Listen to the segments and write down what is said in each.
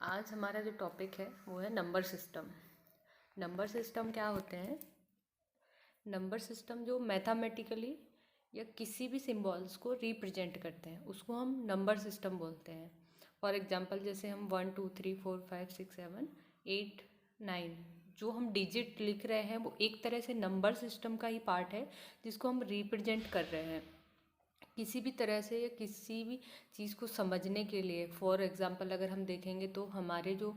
आज हमारा जो टॉपिक है वो है नंबर सिस्टम। नंबर सिस्टम क्या होते हैं? नंबर सिस्टम जो मैथमेटिकली या किसी भी सिम्बॉल्स को रिप्रेजेंट करते हैं उसको हम नंबर सिस्टम बोलते हैं। फॉर एग्जांपल जैसे हम 1 2 3 4 5 6 7 8 9 जो हम डिजिट लिख रहे हैं वो एक तरह से नंबर सिस्टम का ही पार्ट है जिसको हम रिप्रेजेंट कर रहे हैं किसी भी तरह से या किसी भी चीज़ को समझने के लिए। फॉर एग्ज़ाम्पल अगर हम देखेंगे तो हमारे जो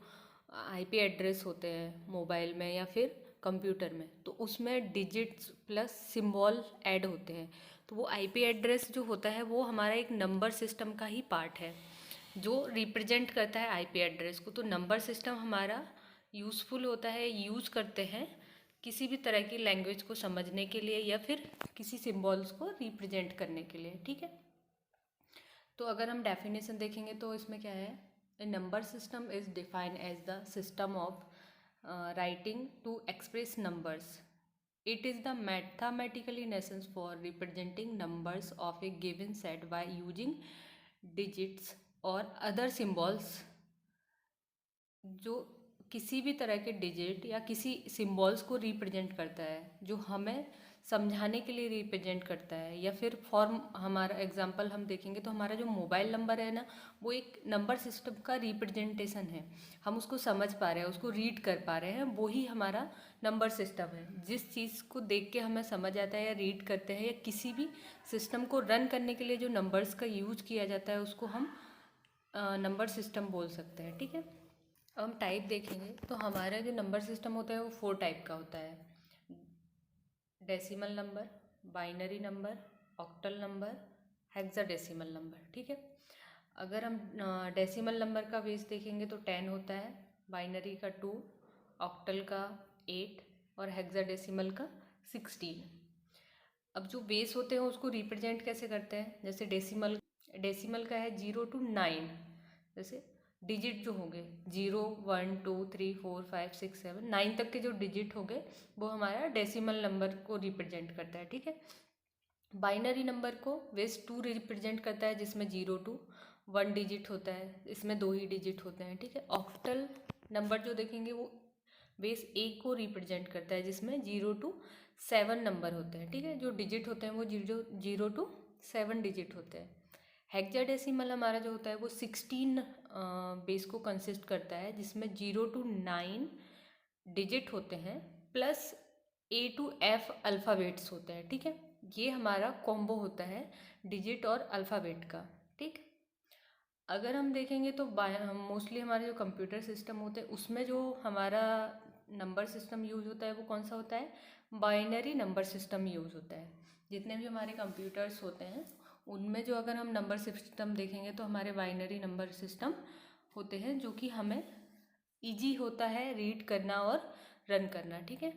आईपी एड्रेस होते हैं मोबाइल में या फिर कंप्यूटर में, तो उसमें डिजिट्स प्लस सिंबल ऐड होते हैं। तो वो आईपी एड्रेस जो होता है वो हमारा एक नंबर सिस्टम का ही पार्ट है जो रिप्रेजेंट करता है आईपी एड्रेस को। तो नंबर सिस्टम हमारा यूज़फुल होता है, यूज़ करते हैं किसी भी तरह की लैंग्वेज को समझने के लिए या फिर किसी सिंबल्स को रिप्रेजेंट करने के लिए। ठीक है, तो अगर हम डेफिनेशन देखेंगे तो इसमें क्या है, a number system is defined as the system of writing to express numbers. It is the mathematically nuisance for representing numbers of a given set by using digits और अदर सिम्बॉल्स। जो किसी भी तरह के डिजिट या किसी symbols को represent करता है, जो हमें समझाने के लिए रिप्रेजेंट करता है। या फिर फॉर्म हमारा एग्जांपल हम देखेंगे तो हमारा जो मोबाइल नंबर है ना, वो एक नंबर सिस्टम का रिप्रेजेंटेशन है। हम उसको समझ पा रहे हैं, उसको रीड कर पा रहे हैं, वो ही हमारा नंबर सिस्टम है। जिस चीज़ को देख के हमें समझ आता है या रीड करते हैं या किसी भी सिस्टम को रन करने के लिए जो नंबर्स का यूज किया जाता है उसको हम नंबर सिस्टम बोल सकते हैं। ठीक है, अब हम टाइप देखेंगे तो हमारा जो नंबर सिस्टम होता है वो 4 टाइप का होता है। Decimal number, binary number, octal number, hexadecimal number. ठीक है, अगर हम डेसिमल नंबर का बेस देखेंगे तो 10 होता है, बाइनरी का 2, ऑक्टल का 8 और हेक्साडेसिमल का 16। अब जो बेस होते हैं उसको रिप्रेजेंट कैसे करते हैं, जैसे डेसिमल डेसिमल का है 0 to 9। जैसे डिजिट जो होंगे 0 1 2 3 4 5 6 7 9 तक के जो डिजिट होंगे वो हमारा डेसिमल नंबर को रिप्रेजेंट करता है। ठीक है, बाइनरी नंबर को बेस 2 रिप्रेजेंट करता है जिसमें 0 to 1 डिजिट होता है, इसमें 2 ही डिजिट होते हैं। ठीक है, ऑक्टल नंबर जो देखेंगे वो बेस 1 को रिप्रेजेंट करता है जिसमें 0 to 7 नंबर होते हैं। ठीक है, जो डिजिट होते हैं वो 0 to 7 डिजिट होते हैं। हेक्साडेसिमल हमारा जो होता है वो 16 बेस को कंसिस्ट करता है जिसमें 0 to 9 डिजिट होते हैं plus A to F alphabets होते हैं। ठीक है, ये हमारा कॉम्बो होता है डिजिट और अल्फ़ाबेट का। ठीक, अगर हम देखेंगे तो मोस्टली हमारे जो कंप्यूटर सिस्टम होते हैं उसमें जो हमारा नंबर सिस्टम यूज़ होता है वो कौन सा होता है, बाइनरी नंबर सिस्टम यूज़ होता है। जितने भी हमारे कंप्यूटर्स होते हैं उनमें जो अगर हम नंबर सिस्टम देखेंगे तो हमारे बाइनरी नंबर सिस्टम होते हैं जो कि हमें ईजी होता है रीड करना और रन करना। ठीक है,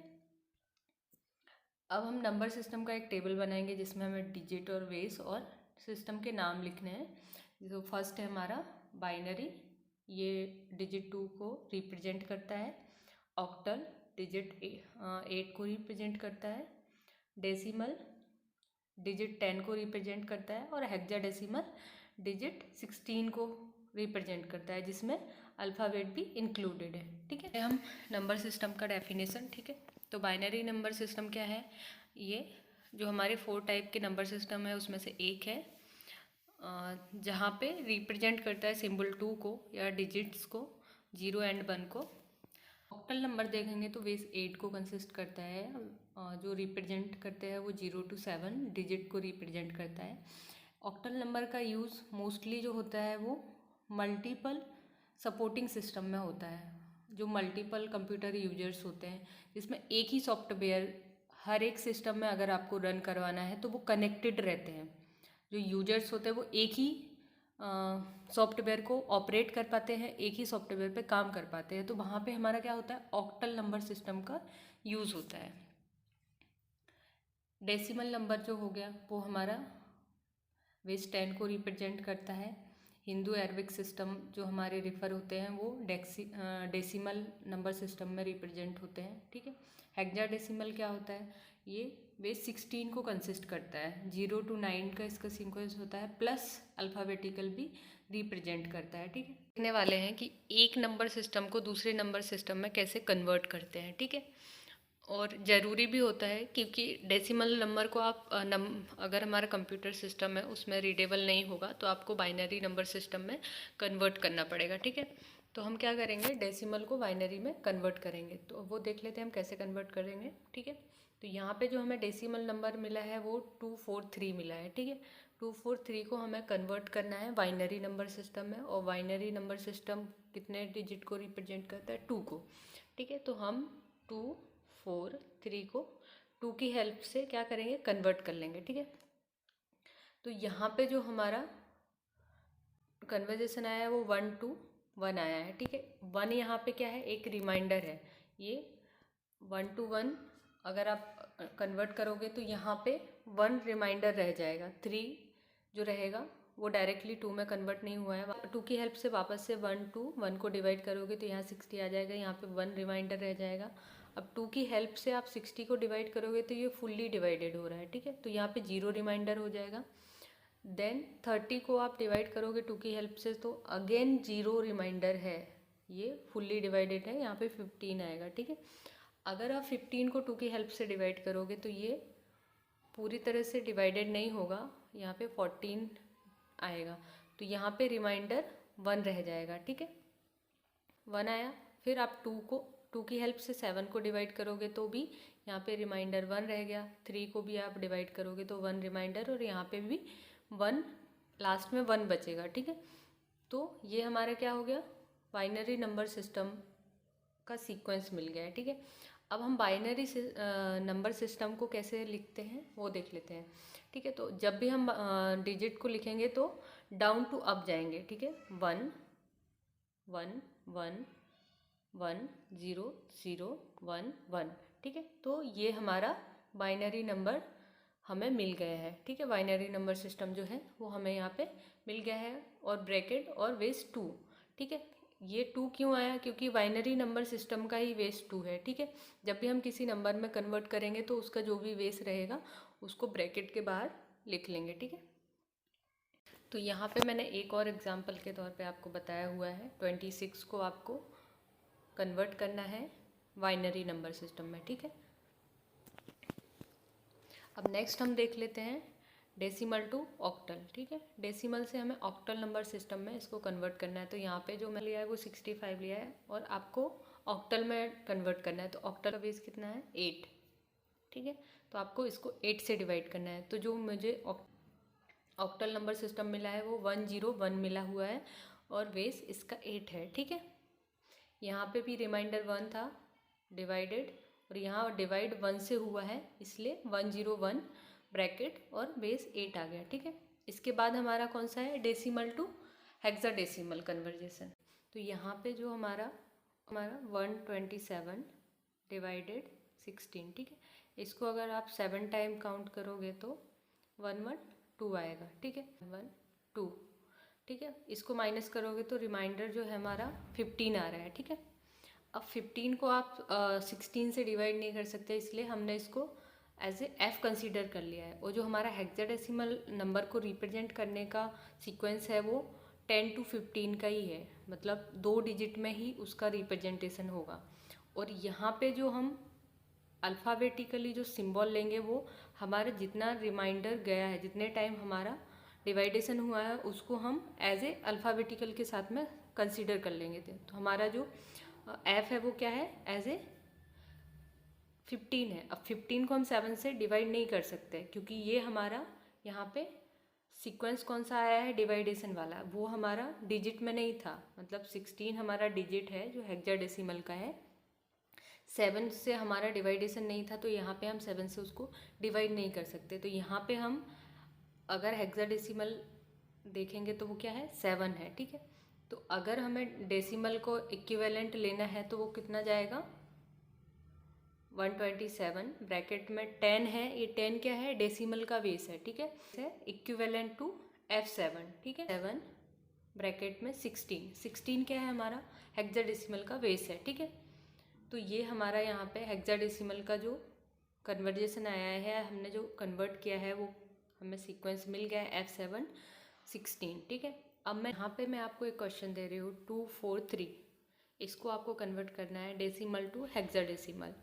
अब हम नंबर सिस्टम का एक टेबल बनाएंगे जिसमें हमें डिजिट और बेस और सिस्टम के नाम लिखने हैं। जो फर्स्ट है हमारा बाइनरी, ये डिजिट 2 को रिप्रेजेंट करता है। ऑक्टल डिजिट 8 को रिप्रेजेंट करता है। डेसिमल डिजिट 10 को रिप्रेजेंट करता है और हेक्साडेसिमल डिजिट 16 को रिप्रेजेंट करता है जिसमें अल्फ़ाबेट भी इंक्लूडेड है। ठीक है, हम नंबर सिस्टम का डेफिनेशन। ठीक है, तो बाइनरी नंबर सिस्टम क्या है, ये जो हमारे 4 टाइप के नंबर सिस्टम है उसमें से एक है जहाँ पे रिप्रेजेंट करता है सिंबल 2 को या डिजिट्स को, 0 एंड 1 को। ऑक्टल नंबर देखेंगे तो बेस 8 को कंसिस्ट करता है, जो रिप्रेजेंट करते हैं वो 0 to 7 डिजिट को रिप्रेजेंट करता है। ऑक्टल नंबर का यूज़ मोस्टली जो होता है वो मल्टीपल सपोर्टिंग सिस्टम में होता है, जो मल्टीपल कंप्यूटर यूजर्स होते हैं जिसमें एक ही सॉफ्टवेयर हर एक सिस्टम में अगर आपको रन करवाना है तो वो कनेक्टेड रहते हैं। जो यूजर्स होते हैं वो एक ही सॉफ्टवेयर को ऑपरेट कर पाते हैं, एक ही सॉफ्टवेयर पे काम कर पाते हैं। तो वहाँ पे हमारा क्या होता है, ऑक्टल नंबर सिस्टम का यूज़ होता है। डेसिमल नंबर जो हो गया वो हमारा बेस 10 को रिप्रेजेंट करता है। हिंदू अरबिक सिस्टम जो हमारे रिफ़र होते हैं वो डेसिमल नंबर सिस्टम में रिप्रेजेंट होते हैं। ठीक है, हेक्साडेसिमल क्या होता है, ये बेस 16 को कंसिस्ट करता है। 0 to 9 का इसका सीक्वेंस होता है, प्लस अल्फ़ाबेटिकल भी रिप्रेजेंट करता है। ठीक है, देखने वाले हैं कि एक नंबर सिस्टम को दूसरे नंबर सिस्टम में कैसे कन्वर्ट करते हैं। ठीक है, और ज़रूरी भी होता है क्योंकि डेसिमल नंबर को आप अगर हमारा कंप्यूटर सिस्टम है उसमें रीडेबल नहीं होगा तो आपको बाइनरी नंबर सिस्टम में कन्वर्ट करना पड़ेगा। ठीक है, तो हम क्या करेंगे, डेसिमल को बाइनरी में कन्वर्ट करेंगे। तो वो देख लेते हैं हम कैसे कन्वर्ट करेंगे। ठीक है, तो यहाँ पे जो हमें डेसिमल नंबर मिला है वो 243 मिला है। ठीक है, 243 को हमें कन्वर्ट करना है बाइनरी नंबर सिस्टम में, और बाइनरी नंबर सिस्टम कितने डिजिट को रिप्रेजेंट करता है, 2 को। ठीक है, तो हम 243 को 2 की हेल्प से क्या करेंगे, कन्वर्ट कर लेंगे। ठीक है, तो यहाँ पे जो हमारा कन्वर्जेशन आया है वो 1 to 1 आया है। ठीक है, 1 यहाँ पे क्या है, एक रिमाइंडर है। ये 1 to 1 अगर आप कन्वर्ट करोगे तो यहाँ पे 1 रिमाइंडर रह जाएगा। 3 जो रहेगा वो डायरेक्टली 2 में कन्वर्ट नहीं हुआ है। 2 की हेल्प से वापस से 1 to 1 को डिवाइड करोगे तो यहाँ 60 आ जाएगा, यहाँ पे 1 रिमाइंडर रह जाएगा। अब 2 की हेल्प से आप 60 को डिवाइड करोगे तो ये फुल्ली डिवाइडेड हो रहा है। ठीक है, तो यहाँ पे 0 रिमाइंडर हो जाएगा। देन 30 को आप डिवाइड करोगे 2 की हेल्प से तो अगेन 0 रिमाइंडर है, ये फुल्ली डिवाइडेड है, यहाँ पे 15 आएगा। ठीक है, अगर आप 15 को 2 की हेल्प से डिवाइड करोगे तो ये पूरी तरह से डिवाइडेड नहीं होगा, यहाँ पे 14 आएगा, तो यहाँ पे रिमाइंडर 1 रह जाएगा। ठीक है, 1 आया। फिर आप 2 की हेल्प से 7 को डिवाइड करोगे तो भी यहाँ पे रिमाइंडर 1 रह गया। 3 को भी आप डिवाइड करोगे तो 1 रिमाइंडर, और यहाँ पे भी 1, लास्ट में 1 बचेगा। ठीक है, तो ये हमारा क्या हो गया, बाइनरी नंबर सिस्टम का सीक्वेंस मिल गया है। ठीक है, अब हम बाइनरी नंबर सिस्टम को कैसे लिखते हैं वो देख लेते हैं। ठीक है, तो जब भी हम डिजिट को लिखेंगे तो डाउन टू अप जाएंगे। ठीक है, 1 1 1 1 0 0 1 1। ठीक है, तो ये हमारा बाइनरी नंबर हमें मिल गया है। ठीक है, बाइनरी नंबर सिस्टम जो है वो हमें यहाँ पे मिल गया है, और ब्रैकेट और बेस 2। ठीक है, ये 2 क्यों आया, क्योंकि बाइनरी नंबर सिस्टम का ही बेस 2 है। ठीक है, जब भी हम किसी नंबर में कन्वर्ट करेंगे तो उसका जो भी बेस रहेगा उसको ब्रैकेट के बाहर लिख लेंगे। ठीक है, तो यहाँ पे मैंने एक और एग्जांपल के तौर पे आपको बताया हुआ है, 26 को आपको कन्वर्ट करना है बाइनरी नंबर सिस्टम में। ठीक है, अब नेक्स्ट हम देख लेते हैं डेसिमल टू ऑक्टल। ठीक है, डेसिमल से हमें ऑक्टल नंबर सिस्टम में इसको कन्वर्ट करना है। तो यहाँ पे जो मैं लिया है वो 65 लिया है, और आपको ऑक्टल में कन्वर्ट करना है। तो ऑक्टल का बेस कितना है, 8। ठीक है, तो आपको इसको 8 से डिवाइड करना है। तो जो मुझे ऑक्टल नंबर सिस्टम मिला है वो 101 मिला हुआ है, और बेस इसका 8 है। ठीक है, यहाँ पे भी रिमाइंडर 1 था डिवाइडेड, और यहाँ डिवाइड 1 से हुआ है इसलिए 101 ब्रैकेट और बेस 8 आ गया। ठीक है, इसके बाद हमारा कौन सा है, डेसिमल टू हेक्साडेसिमल कन्वर्जेशन। तो यहाँ पे जो हमारा 127 डिवाइडेड 16। ठीक है, इसको अगर आप 7 टाइम काउंट करोगे तो 112 आएगा। ठीक है, 112। ठीक है, इसको माइनस करोगे तो रिमाइंडर जो है हमारा 15 आ रहा है। ठीक है, अब 15 को आप 16 से डिवाइड नहीं कर सकते, इसलिए हमने इसको एज ए एफ कंसीडर कर लिया है। और जो हमारा हेक्साडेसिमल नंबर को रिप्रेजेंट करने का सीक्वेंस है वो 10 to 15 का ही है, मतलब 2 डिजिट में ही उसका रिप्रेजेंटेशन होगा। और यहाँ पे जो हम अल्फ़ाबेटिकली जो सिंबल लेंगे वो हमारा जितना रिमाइंडर गया है, जितने टाइम हमारा डिवाइडेशन हुआ है उसको हम एज ए अल्फ़ाबेटिकल के साथ में कंसीडर कर लेंगे। तो हमारा जो एफ है वो क्या है, एज ए 15 है। अब 15 को हम 7 से डिवाइड नहीं कर सकते क्योंकि ये हमारा यहाँ पे सीक्वेंस कौन सा आया है, डिवाइडेशन वाला, वो हमारा डिजिट में नहीं था। मतलब 16 हमारा डिजिट है जो हेक्साडेसिमल का है, 7 से हमारा डिवाइडेशन नहीं था, तो यहाँ पे हम 7 से उसको डिवाइड नहीं कर सकते। तो यहाँ पे हम अगर हेक्साडेसिमल देखेंगे तो वो क्या है, 7 है। ठीक है, तो अगर हमें डेसिमल को इक्विवेलेंट लेना है तो वो कितना जाएगा, 127 ब्रैकेट में 10 है, ये 10 क्या है, डेसिमल का बेस है। ठीक है, इक्विवेलेंट टू F7। ठीक है, 7 ब्रैकेट में 16 क्या है हमारा, हेक्साडेसिमल का बेस है। ठीक है, तो ये हमारा यहाँ पे हेक्साडेसिमल का जो कन्वर्जेशन आया है, हमने जो कन्वर्ट किया है वो हमें सीक्वेंस मिल गया है F7 16, ठीक है। अब मैं यहाँ पे मैं आपको एक क्वेश्चन दे रही हूँ 2 4 3, इसको आपको कन्वर्ट करना है डेसिमल टू हेक्साडेसिमल।